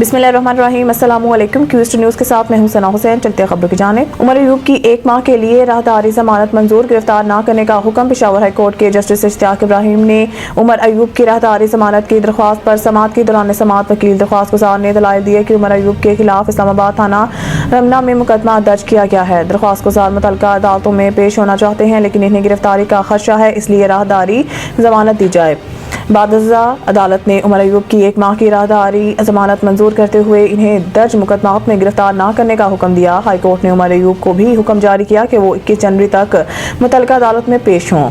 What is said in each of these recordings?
बिस्मिल्लाहिर्रहमानिर्रहीम। अस्सलामु अलैकुम। क्यूस्ट न्यूज़ के साथ मैं हूं सना हुसैन। चलते खबरों की जानिब। उमर अयूब की 1 माह के लिए राहदारी जमानत मंजूर, गिरफ्तार न करने का हुक्म। पेशावर हाई कोर्ट के जस्टिस इश्तियाक इब्राहिम ने उमर अयूब की राहदारी जमानत की दरख्वास्त पर समाअत की। दौरान समाअत वकील दरख्वास्त गुजार ने दलाइल दिए कि उमर अयूब के खिलाफ इस्लामाबाद थाना रमना में मुकदमा दर्ज किया गया है। दरख्वास्त गुजार मुतल्लिका अदालतों में पेश होना चाहते हैं, लेकिन इन्हें गिरफ्तारी का खदशा है, इसलिए राहदारी जमानत दी जाए। बादशाह अदालत ने उमर अयूब की 1 माह की राहदारी जमानत मंजूर करते हुए इन्हें दर्ज मुकदमात में गिरफ्तार न करने का हुक्म दिया। हाई कोर्ट ने उमर अयूब को भी हुक्म जारी किया कि वो 21 जनवरी तक मुतल्लिका अदालत में पेश हों।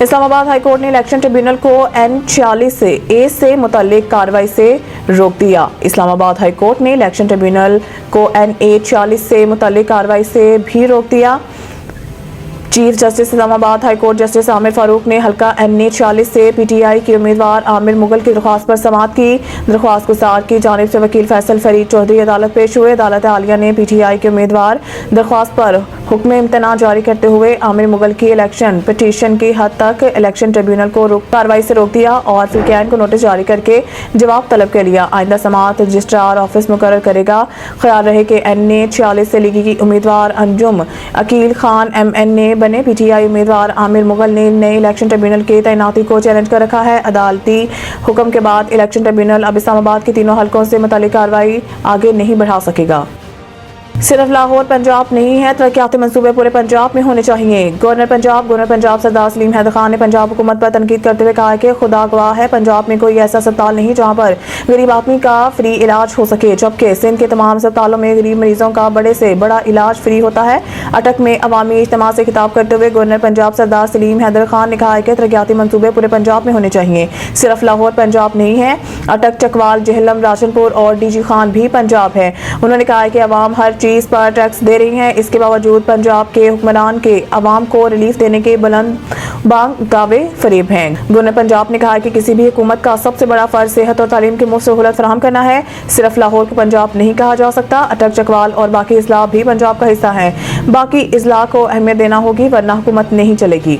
इस्लामाबाद हाई कोर्ट ने इलेक्शन ट्रिब्यूनल को N40A से मुतल्लिक कार्रवाई से रोक दिया। इस्लामाबाद हाई कोर्ट ने इलेक्शन ट्रिब्यूनल को NA40 से मुतल्लिक कार्रवाई से भी रोक दिया। Chief justice Islamabad high court justice Aamir Farooq ने हल्का NA40 से PTI के उम्मीदवार आमिर मुगल की दरख्वास्त पर समाअत की। दरख्वास्त गुजार की जानिब से वकील फैसल फरीद चौधरी अदालत पेश हुए। अदालत आलिया ने PTI के उम्मीदवार दरख्वास्त पर हुक्म इम्तना जारी करते हुए आमिर मुगल की इलेक्शन पिटीशन की हद तक इलेक्शन ट्रिब्यूनल को कार्रवाई से रोक दिया और फिरकैन को नोटिस जारी करके जवाब तलब कर लिया। आइंदा समाअत रजिस्ट्रार ऑफिस मुकर्रर करेगा। ख्याल रहे कि NA40 से लीगी की उम्मीदवार अंजुम अकील खान MNA बने। PTI उम्मीदवार आमिर मुगल ने नए इलेक्शन ट्रिब्यूनल के तैनाती को चैलेंज कर रखा है। अदालती हुक्म के बाद इलेक्शन ट्रिब्यूनल अब इस्लामाबाद के तीनों हलकों से मुतल्लिक कार्रवाई आगे नहीं बढ़ा सकेगा। सिर्फ लाहौर पंजाब नहीं है, तरक्याती मंसूबे पूरे पंजाब में होने चाहिए। गवर्नर पंजाब सरदार सलीम हैदर खान ने पंजाब हुकूमत पर तनकीद करते हुए कहा कि खुदा गवाह है, पंजाब में कोई ऐसा अस्पताल नहीं जहां पर गरीब आदमी का फ्री इलाज हो सके, जबकि सिंध के तमाम अस्पतालों में गरीब मरीजों का बड़े से बड़ा इलाज फ्री होता है। अटक में अवामी इज्तिमा से खिताब करते हुए गवर्नर पंजाब सरदार सलीम हैदर खान ने कहा है कि तरक्याती मंसूबे पूरे पंजाब में होने चाहिए, सिर्फ लाहौर पंजाब नहीं है। अटक, चकवाल, जेहलम, राशनपुर और DG खान भी पंजाब है। उन्होंने कहा है कि अवाम हर चीज पर टैक्स दे रही हैं, इसके बावजूद पंजाब के हुक्मरान के अवाम को रिलीफ देने के बुलंद बांग दावे फरेब हैं। गवर्नर पंजाब ने कहा कि किसी भी हुकूमत का सबसे बड़ा फर्ज सेहत और तालीम की मुफ्त सहूलत फराहम करना है। सिर्फ लाहौर को पंजाब नहीं कहा जा सकता। अटक, चकवाल और बाकी इजला भी पंजाब का हिस्सा है। बाकी इजला को अहमियत देना होगी, वरना हुकूमत नहीं चलेगी।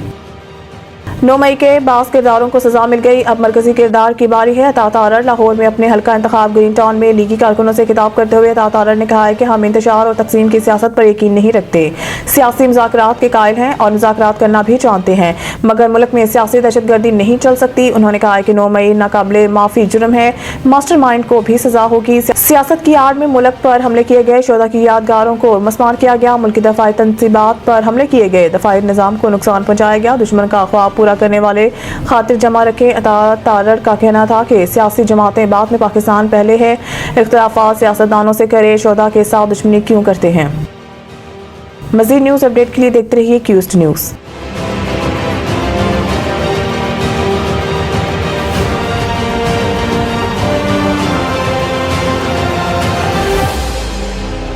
9 मई के बास किरदारों को सजा मिल गई, अब मरकजी किरदार की बारी है। अता तारर लाहौर में अपने हल्का इंतखाब ग्रीन टाउन में लीगी कारकुनों से खिताब करते हुए अता तारर ने कहा है कि हम इंतशार और तकसीम की सियासत पर यकीन नहीं रखते, सियासी मुज़ाकरात के कायल हैं और मुज़ाकरात करना भी जानते हैं, मगर मुल्क में सियासी दहशतगर्दी नहीं चल सकती। उन्होंने कहा है कि 9 मई नाकाबिले माफ़ी जुर्म है, मास्टरमाइंड को भी सजा होगी। सियासत की आड़ में मुल्क पर हमले किए गए, शोधा की यादगारों को मस्मार किया गया, मुल्क की दफाई तनसीबात पर हमले किए गए, दफाई निज़ाम को नुकसान पहुँचाया गया, दुश्मन का ख्वाब पूरा करने वाले खातिर जमा रखे। अता तारर का कहना था कि सियासी जमातें बाद में पाकिस्तान पहले है, इख्तिलाफात सियासतदानों से करे, शोधा के साथ दुश्मनी क्यों करते हैं। मज़ीद न्यूज़ अपडेट के लिए देखते रहिए क्यूस्ट न्यूज़।